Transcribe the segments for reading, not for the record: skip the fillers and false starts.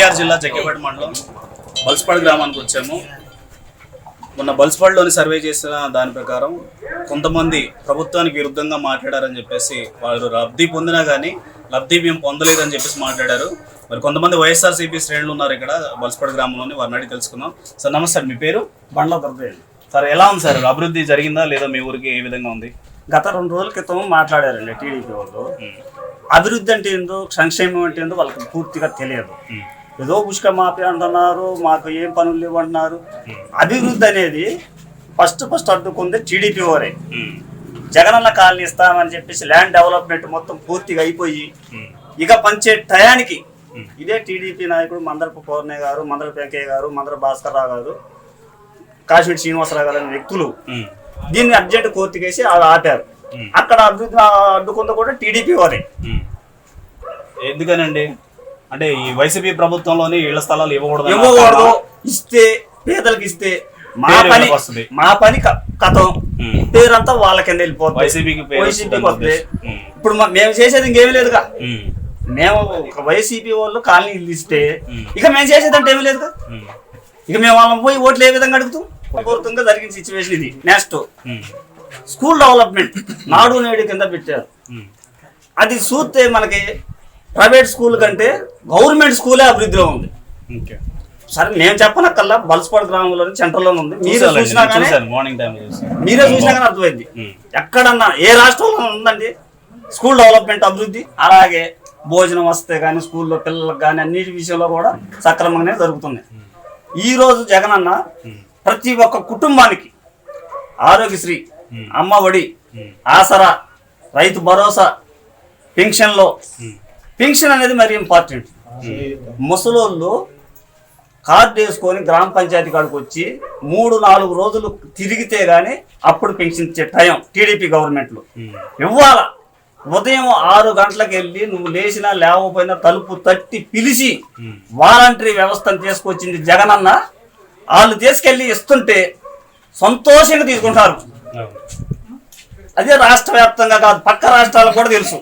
ఎన్టీఆర్ జిల్లా జగ్గేపేట మండలం బల్స్పాడు గ్రామానికి వచ్చాము. మొన్న బల్స్పాడులోని సర్వే చేసిన దాని ప్రకారం కొంతమంది ప్రభుత్వానికి విరుద్ధంగా మాట్లాడారని చెప్పేసి వాళ్ళు లబ్ధి పొందినా కానీ లబ్ధి మేము పొందలేదని చెప్పేసి మాట్లాడారు. మరి కొంతమంది వైఎస్ఆర్సీపీ శ్రేణులు ఉన్నారు ఇక్కడ బల్స్పాడు గ్రామంలోని, వారిని అడిగి తెలుసుకుందాం. సార్ నమస్తే, మీ పేరు? బండ్ల దొరకలేదు సార్. ఎలా ఉంది సార్, అభివృద్ధి జరిగిందా లేదా మీ ఊరికి, ఏ విధంగా ఉంది? గత 2 రోజుల క్రితం మాట్లాడారండి టీడీపీ వాళ్ళు. అభివృద్ధి అంటే ఏందో, సంక్షేమం అంటే ఏందో వాళ్ళకి పూర్తిగా తెలియదు. ఏదో ఉష్క మాఫీ అంటున్నారు, మాకు ఏం పనులు లేవు అంటున్నారు. అభివృద్ధి అనేది ఫస్ట్ అడ్డుకుంది టీడీపీ వారే. జగనన్న కాలనీ ఇస్తామని చెప్పేసి ల్యాండ్ డెవలప్మెంట్ మొత్తం పూర్తిగా అయిపోయి ఇక పంచే టయానికి ఇదే టీడీపీ నాయకుడు మందరపు పౌర్ణయ్య గారు, మందరపు వెంకయ్య గారు, మందర భాస్కర్ రావు గారు, కాశీరెడ్డి శ్రీనివాసరావు గారు అనే వ్యక్తులు దీన్ని అర్జెంట్ కోర్టుకేసి అలా ఆపారు. అక్కడ అభివృద్ధి అడ్డుకుంది కూడా టీడీపీ వారే. ఎందుకనండి అంటే ఈ వైసీపీ ప్రభుత్వంలోని ఇళ్ల స్థలాలు ఇవ్వకూడదు, ఇస్తే పేదలకు ఇస్తే మా పని కథం, పేరంతా వాళ్ళ కింద వెళ్ళిపోతుంది, వైసీపీకి వస్తుంది. ఇప్పుడు మేము చేసేది ఇంకేమీ లేదుగా. మేము వైసీపీ వాళ్ళు కాలనీ ఇల్లు ఇస్తే ఇక మేము చేసేది అంటే ఏమీ లేదుగా. ఇక మేము వాళ్ళని పోయి ఓట్లు ఏ విధంగా అడుగుతాం? పూర్వకంగా జరిగిన సిచ్యువేషన్ ఇది. నెక్స్ట్ స్కూల్ డెవలప్మెంట్ నాడు నేడు కింద పెట్టారు. అది చూస్తే మనకి ప్రైవేట్ స్కూల్ కంటే గవర్నమెంట్ స్కూలే అభివృద్ధిలో ఉంది. సరే నేను చెప్పనక్కల్లా బల్స్పాడు గ్రామంలో సెంటర్లోనే ఉంది. మీరే చూసినా కానీ అర్థమైంది. ఎక్కడన్నా ఏ రాష్ట్రంలో ఉందండి స్కూల్ డెవలప్మెంట్ అభివృద్ధి? అలాగే భోజనం వస్తే కానీ స్కూల్లో పిల్లలకు కానీ అన్నిటి విషయంలో కూడా సక్రమంగానే జరుగుతుంది. ఈ రోజు జగనన్న ప్రతి ఒక్క కుటుంబానికి ఆరోగ్యశ్రీ, అమ్మ ఒడి, ఆసరా, రైతు భరోసా, పెన్షన్ అనేది మరి ఇంపార్టెంట్. ముసలోళ్ళు కార్డు వేసుకొని గ్రామ పంచాయతీ కాడికి వచ్చి 3-4 రోజులు తిరిగితే గానీ అప్పుడు పెన్షన్ ఇచ్చే టైం టీడీపీ గవర్నమెంట్లో ఇవ్వాల. ఉదయం 6 గంటలకు వెళ్ళి నువ్వు లేచినా లేకపోయినా తలుపు తట్టి పిలిచి వాలంటరీ వ్యవస్థను తీసుకొచ్చింది జగనన్న. వాళ్ళు తీసుకెళ్ళి ఇస్తుంటే సంతోషంగా తీసుకుంటారు. అదే రాష్ట్ర వ్యాప్తంగా కాదు, పక్క రాష్ట్రాలకు కూడా తెలుసు.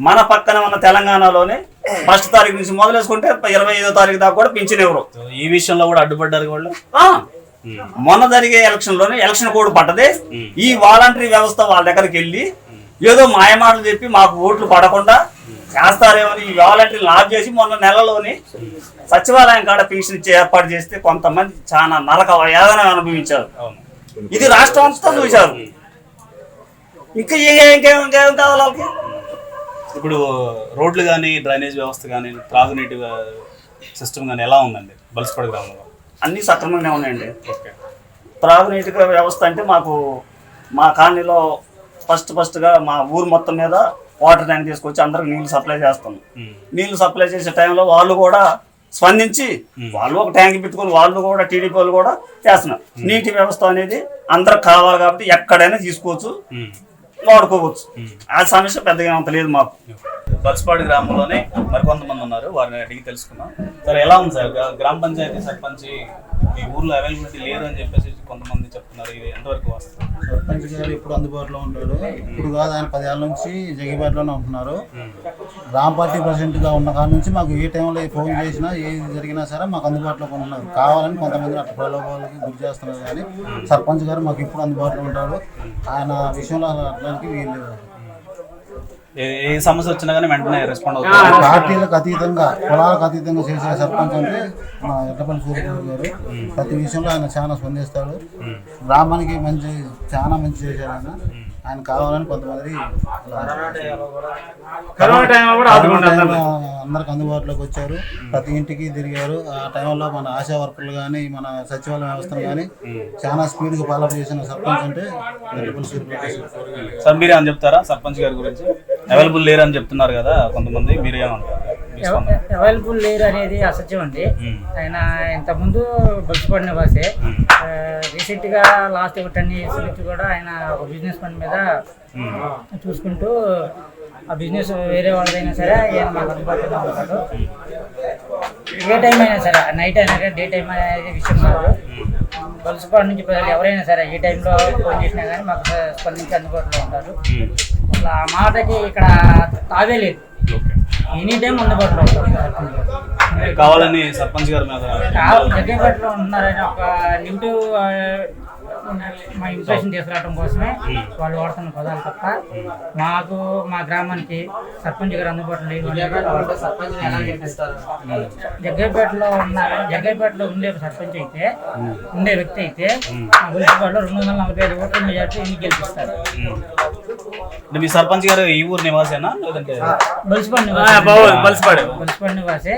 మన పక్కన ఉన్న తెలంగాణలోనే 1వ తారీఖు నుంచి మొదలేసుకుంటే 25వ తారీఖు దాకా కూడా పింఛన్ ఎవరు. ఈ విషయంలో కూడా అడ్డుపడ్డారు వాళ్ళు. మొన్న జరిగే ఎలక్షన్ కోడ్ పడ్డదే. ఈ వాలంటరీ వ్యవస్థ వాళ్ళ దగ్గరికి వెళ్ళి ఏదో మాయమాటలు చెప్పి మాకు ఓట్లు పడకుండా చేస్తారేమని ఈ వాలంటీర్లు ఆఫ్ చేసి మొన్న నెలలోని సచివాలయం కాడ పెన్షన్ ఇచ్చే ఏర్పాటు చేస్తే కొంతమంది చాలా నరక వేదన అనుభవించారు. ఇది రాష్ట్రం అంతా చూశారు. ఇంకా ఇంకేం కావాలి వాళ్ళకి? ఇప్పుడు రోడ్లు కానీ, డ్రైనేజ్ వ్యవస్థ కానీ, త్రాగునీటి సిస్టమ్ కానీ ఎలా ఉందండి బల్స్పాడు గ్రామంలో? అన్నీ సక్రమంగానే ఉన్నాయండి. త్రాగునీటి వ్యవస్థ అంటే మాకు మా కాలనీలో ఫస్ట్గా మా ఊరు మొత్తం మీద వాటర్ ట్యాంక్ తీసుకొచ్చి అందరికి నీళ్లు సప్లై చేస్తాం. నీళ్లు సప్లై చేసే టైంలో వాళ్ళు కూడా స్పందించి వాళ్ళు ఒక ట్యాంక్ పెట్టుకుని వాళ్ళు కూడా టీడీపీ వాళ్ళు కూడా చేస్తున్నారు. నీటి వ్యవస్థ అనేది అందరికి కావాలి కాబట్టి ఎక్కడైనా తీసుకోవచ్చు, వాడుకోవచ్చు. ఆ సమస్య పెద్దగా అంత లేదు మాకు. బల్స్పాడు గ్రామంలోనే మరికొంతమంది ఉన్నారు, వారిని అడిగి తెలుసుకున్నాం. సార్ ఎలా ఉంది సార్, గ్రామ పంచాయతీ సర్పంచ్ ఈ ఊర్లో అవైలబిలిటీ లేదు అని చెప్పేసి కొంతమంది చెప్తున్నారు, ఇది ఎంతవరకు వస్తుంది? సర్పంచ్ గారు ఇప్పుడు అందుబాటులో ఉంటాడు. ఇప్పుడు కాదు, ఆయన 10 ఏళ్ళ నుంచి జగిబాటులోనే ఉంటున్నారు. గ్రామ పార్టీ ప్రెసిడెంట్గా ఉన్న కాడ నుంచి మాకు ఏ టైంలో ఫోన్ చేసినా ఏది జరిగినా సరే మాకు అందుబాటులో ఉంటున్నారు. కావాలని కొంతమంది అట్లా ప్రలోభాలకి గురి చేస్తున్నారు, కానీ సర్పంచ్ గారు మాకు ఇప్పుడు అందుబాటులో ఉంటాడు. ఆయన విషయంలో అట్లాంటివి వీళ్ళు ఏ సమస్య వచ్చినా కానీ వెంటనే రెస్పాండ్ అవుతారు. పార్టీలకు అతీతంగా, కులాలకు అతీతంగా చేసే సర్పంచ్ అంటే మా ఎడ్లపల్లి సూర్యబాబు గారు. ప్రతి విషయంలో ఆయన చాలా స్పందిస్తాడు. గ్రామానికి చాలా మంచి చేశారు ఆయన కావాలని కొంతమంది అందరికి అందుబాటులోకి వచ్చారు. ప్రతి ఇంటికి తిరిగారు. ఆ టైంలో మన ఆశా వర్కర్లు కానీ, మన సచివాలయ వ్యవస్థను కానీ చాలా స్పీడ్గా ఫాలో చేసిన సర్పంచ్ అంటే ఎడ్లపల్లి సూర్యబాబు. సార్ మీరే అని చెప్తారా సర్పంచ్ గారి గురించి? అవైలబుల్ లేరు అని చెప్తున్నారు కదా కొంతమంది, మీరు ఏమంటారు? అవైలబుల్ లేరు అనేది అసత్యం అండి. ఆయన ఇంతకుముందు బల్స్పాడు నివాసే. రీసెంట్ గా లాస్ట్ 10 years నుంచి కూడా ఆయన ఒక బిజినెస్ పని మీద చూసుకుంటూ ఆ బిజినెస్ వేరే వాళ్ళదైనా సరే ఆయన మాకు అందుబాటులో ఉంటాడు. ఏ టైం అయినా సరే, నైట్ అయినా సరే, డే టైం అనేది విషయం కాదు. బల్స్పాడు నుంచి ప్రజలు ఎవరైనా సరే ఏ టైంలో ఫోన్ చేసినా కానీ మాకు స్పందించి అందుబాటులో ఉంటారు. అసలు ఆ మాటకి ఇక్కడ తావే లేదు, ఎనీ టైం అందుబాటులో ఉంటారు. కావాలని సర్పంచ్ గారి మీద జగ్గేపేటలో ఉన్నారని ఒక నెగిటివ్ మా ఇంప్రెషన్ తీసుకురావడం కోసమే వాళ్ళు వాడుతున్న పదాలు తప్ప మాకు మా గ్రామానికి సర్పంచ్ గారు అందుబాటులో లేవు అనేది జగ్గేపేటలో ఉండే సర్పంచ్ అయితే ఉండే వ్యక్తి అయితే మున్సిపాల్లో 245 ఓట్ల మెజార్టీ ఎన్ని గెలిపిస్తారు. అంటే మీ సర్పంచ్ గారు ఈ ఊరు నివాసేనా లేదంటే బల్సిపాడు నివాసే.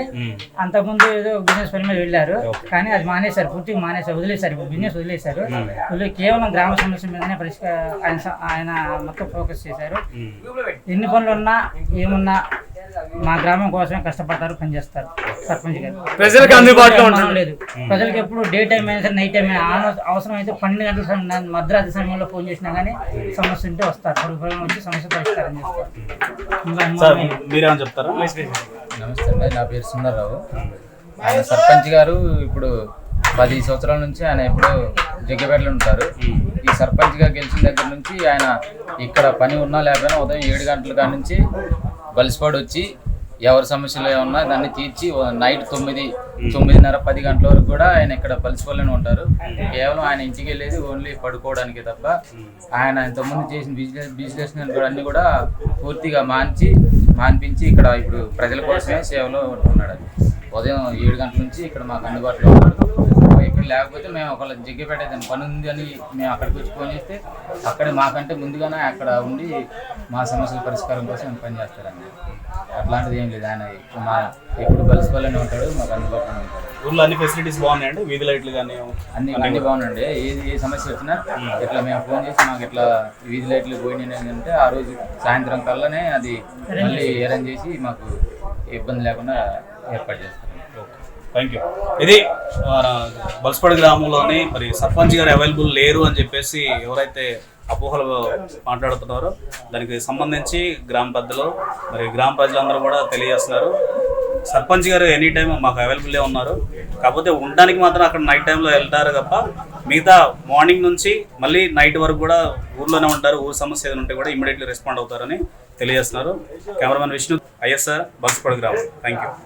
అంతకుముందు ఏదో బిజినెస్ పని మీద వెళ్ళారు కానీ అది మానేశారు, పూర్తిగా మానేశారు, వదిలేశారు, బిజినెస్ వదిలేశారు. కేవలం గ్రామ సమస్య మీదనే ఆయన మొత్తం ఫోకస్ చేశారు. ఎన్ని పనులు ఉన్నా ఏమున్నా మా గ్రామం కోసమే కష్టపడతారు, పనిచేస్తారు సర్పంచ్ గారు. ప్రజలకు అందుబాటులో లేదు, ప్రజలకు ఎప్పుడు డే టైం అయినా సరే నైట్ టైం అవసరం అయితే 12 గంటల సమయం మధ్యరాత్రి సమయంలో ఫోన్ చేసినా కానీ సమస్య ఉంటే వస్తారు, వచ్చి సమస్య పరిష్కారం చేస్తారు. మీరేమని చెప్తారా? నమస్తే అండి, నా పేరు సుందర్రావు. ఆయన సర్పంచ్ గారు ఇప్పుడు 10 సంవత్సరాల నుంచి ఆయన ఇప్పుడు జగ్గేపేటలో ఉంటారు. ఈ సర్పంచ్గా గెలిచిన దగ్గర నుంచి ఆయన ఇక్కడ పని ఉన్నా లేకపోయినా ఉదయం 7 గంటల కాడ నుంచి బలిసిపాడు వచ్చి ఎవరి సమస్యలు ఏమన్నా దాన్ని తీర్చి నైట్ 9, 9:30, 10 గంటల వరకు కూడా ఆయన ఇక్కడ బలిసిపాడులోనే ఉంటారు. కేవలం ఆయన ఇంటికి వెళ్ళేది ఓన్లీ పడుకోవడానికి తప్ప ఆయన ఇంతకుముందు చేసిన బిజినెస్ కూడా అన్ని కూడా పూర్తిగా మాన్పించి ఇక్కడ ఇప్పుడు ప్రజల కోసమే సేవలో ఉంటున్నాడు. ఉదయం 7 గంటల నుంచి ఇక్కడ మాకు అందుబాటులో ఉన్నారు. ఇక్కడ లేకపోతే మేము ఒకళ్ళ జగ్గేపేట ఏదైనా పని ఉంది అని మేము అక్కడికి వచ్చి ఫోన్ చేస్తే అక్కడే మాకంటే ముందుగానే అక్కడ ఉండి మా సమస్యల పరిష్కారం కోసం పనిచేస్తారండి. అట్లాంటిది ఏం లేదు, ఆయన ఎప్పుడు బలిసిపాలనే ఉంటాడు, మాకు అందుబాటులో ఉంటాడు. ఊళ్ళో అన్ని ఫెసిలిటీస్ బాగున్నాయండి, వీధి లైట్లు కానీ అన్ని బాగున్నాయండి. ఏ సమస్య వచ్చినా ఇట్లా మేము ఫోన్ చేసి మాకు ఇట్లా వీధి లైట్లు పోయినాయి అంటే ఆ రోజు సాయంత్రం కల్లానే అది మళ్ళీ అరేంజ్ చేసి మాకు ఇబ్బంది లేకుండా ఏర్పాటు చేస్తాం. Thank you. ఇది బల్సిపాడు గ్రామంలోని మరి సర్పంచ్ గారు అవైలబుల్ లేరు అని చెప్పేసి ఎవరైతే అపోహలు మాట్లాడుతున్నారో దానికి సంబంధించి గ్రామ పెద్దలు మరి గ్రామ ప్రజలందరూ కూడా తెలియజేస్తున్నారు. సర్పంచ్ గారు ఎనీ టైం మాకు అవైలబుల్లే ఉన్నారు, కాకపోతే ఉండడానికి మాత్రం అక్కడ నైట్ టైంలో వెళ్తారు తప్ప మిగతా మార్నింగ్ నుంచి మళ్ళీ నైట్ వరకు కూడా ఊర్లోనే ఉంటారు. ఊరు సమస్య ఏదైనా ఉంటే కూడా ఇమీడియట్లీ రెస్పాండ్ అవుతారని తెలియజేస్తున్నారు. కెమెరామెన్ విష్ణు, ISR, బల్సిపాడు గ్రామం. Thank you.